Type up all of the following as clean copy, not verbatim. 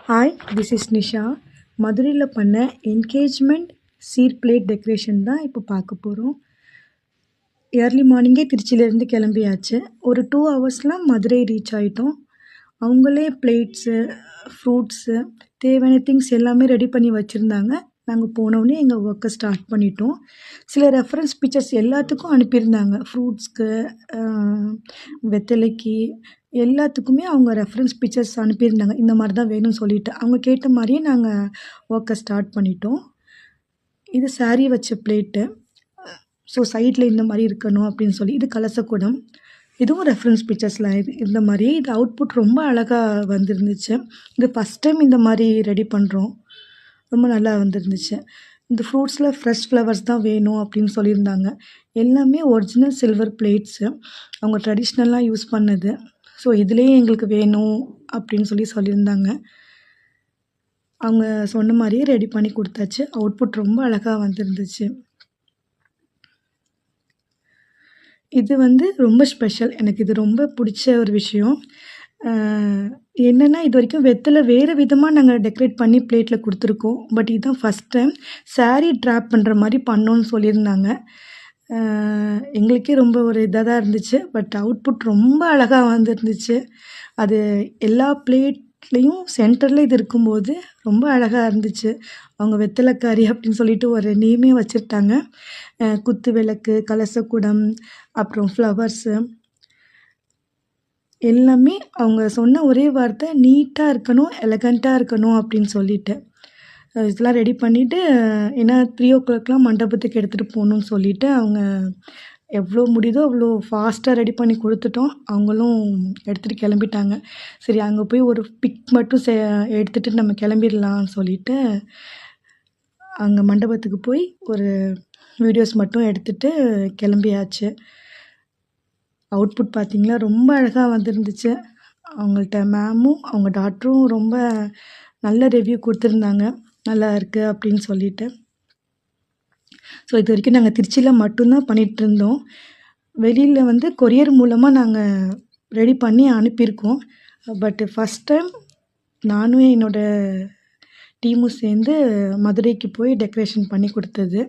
Hi, this is Nisha. மதுரையில் பண்ண engagement seat plate decoration தான் இப்போ பார்க்க போகிறோம். ஏர்லி மார்னிங்கே திருச்சியிலேருந்து கிளம்பியாச்சு. ஒரு 2 ஹவர்ஸ்லாம் மதுரை ரீச் ஆகிட்டோம். அவங்களே பிளேட்ஸு, ஃப்ரூட்ஸு, தேவையான திங்ஸ் எல்லாமே ரெடி பண்ணி வச்சுருந்தாங்க. நாங்கள் போனோடனே எங்கள் ஒர்க்கை ஸ்டார்ட் பண்ணிட்டோம். சில ரெஃபரன்ஸ் பிக்சர்ஸ் எல்லாத்துக்கும் அனுப்பியிருந்தாங்க. ஃப்ரூட்ஸ்க்கு, வெத்தலைக்கு எல்லாத்துக்குமே அவங்க ரெஃபரன்ஸ் பிக்சர்ஸ் அனுப்பியிருந்தாங்க. இந்த மாதிரி தான் வேணும்னு சொல்லிட்டு. அவங்க கேட்ட மாதிரியே நாங்கள் ஒர்க்கை ஸ்டார்ட் பண்ணிட்டோம். இது சாரீ வச்ச பிளேட்டு. ஸோ சைடில் இந்த மாதிரி இருக்கணும் அப்படின்னு சொல்லி. இது கலசக்குடம். இதுவும் ரெஃபரன்ஸ் பிக்சர்ஸில் இந்த மாதிரி. இது அவுட்புட் ரொம்ப அழகாக வந்திருந்துச்சு. இது ஃபஸ்ட் டைம் இந்த மாதிரி ரெடி பண்ணுறோம். ரொம்ப நல்லா வந்துருந்துச்சு. இந்த ஃப்ரூட்ஸில் ஃப்ரெஷ் ஃப்ளவர்ஸ் தான் வேணும் அப்படின்னு சொல்லியிருந்தாங்க. எல்லாமே ஒரிஜினல் சில்வர் பிளேட்ஸு. அவங்க ட்ரெடிஷ்னலாக யூஸ் பண்ணது. ஸோ இதுலேயே எங்களுக்கு வேணும் அப்படின்னு சொல்லியிருந்தாங்க. அவங்க சொன்ன மாதிரியே ரெடி பண்ணி கொடுத்தாச்சு. அவுட்புட் ரொம்ப அழகாக வந்துருந்துச்சு. இது ரொம்ப ஸ்பெஷல். எனக்கு இது ரொம்ப பிடிச்ச ஒரு விஷயம். என்னென்னா, இது வரைக்கும் வெத்தலை வேறு விதமாக நாங்கள் டெக்கரேட் பண்ணி பிளேட்டில் கொடுத்துருக்கோம். பட் இதுதான் ஃபஸ்ட் டைம் சாரீ ட்ராப் பண்ணுற மாதிரி பண்ணோன்னு சொல்லியிருந்தாங்க. எங்களுக்கே ரொம்ப ஒரு இதாக தான் இருந்துச்சு. பட் அவுட்புட் ரொம்ப அழகாக வந்துருந்துச்சு. அது எல்லா பிளேட்லேயும் சென்டரில் இது இருக்கும்போது ரொம்ப அழகாக இருந்துச்சு. அவங்க வெத்தலைக்காரி அப்படின்னு சொல்லிட்டு ஒரு நேமே வச்சுருட்டாங்க. குத்து விளக்கு, கலசக்குடம், அப்புறம் ஃப்ளவர்ஸு எல்லாமே அவங்க சொன்ன ஒரே வார்த்தை, நீட்டாக இருக்கணும், எலகண்ட்டாக இருக்கணும் அப்படின்னு சொல்லிட்டு. இதெல்லாம் ரெடி பண்ணிவிட்டு, ஏன்னா 3:00 மண்டபத்துக்கு எடுத்துகிட்டு போகணுன்னு சொல்லிவிட்டு, அவங்க எவ்வளோ முடியுதோ அவ்வளோ ஃபாஸ்ட்டாக ரெடி பண்ணி கொடுத்துட்டோம். அவங்களும் எடுத்துகிட்டு கிளம்பிட்டாங்க. சரி, அங்கே போய் ஒரு பிக் மட்டும் எடுத்துகிட்டு நம்ம கிளம்பிடலான்னு சொல்லிவிட்டு, அங்கே மண்டபத்துக்கு போய் ஒரு வீடியோஸ் மட்டும் எடுத்துகிட்டு கிளம்பியாச்சு. அவுட்புட் பார்த்திங்களா, ரொம்ப அழகாக வந்துருந்துச்சு. அவங்கள்ட்ட மேமும் அவங்க டாட்டரும் ரொம்ப நல்ல ரிவ்யூ கொடுத்துருந்தாங்க. நல்லா இருக்குது அப்படின்னு சொல்லிட்டு. ஸோ இது வரைக்கும் நாங்கள் திருச்சியில் மட்டும்தான் பண்ணிகிட்ருந்தோம். வெளியில் கொரியர் மூலமாக நாங்கள் ரெடி பண்ணி அனுப்பியிருக்கோம். பட் ஃபஸ்ட் டைம் நானும் என்னோடய டீமும் சேர்ந்து மதுரைக்கு போய் டெக்கரேஷன் பண்ணி கொடுத்தது.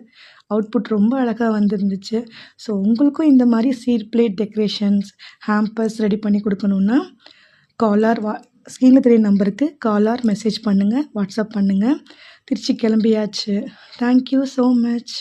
அவுட்புட் ரொம்ப அழகாக வந்துருந்துச்சு. ஸோ உங்களுக்கும் இந்த மாதிரி seat plate decorations, hampers ready பண்ணி கொடுக்கணுன்னா ஸ்க்ரீனில் தெரிய நம்பருக்கு கால் ஆர் மெசேஜ் பண்ணுங்கள், வாட்ஸ்அப் பண்ணுங்கள். திருச்சி கிளம்பியாச்சு. Thank you so much.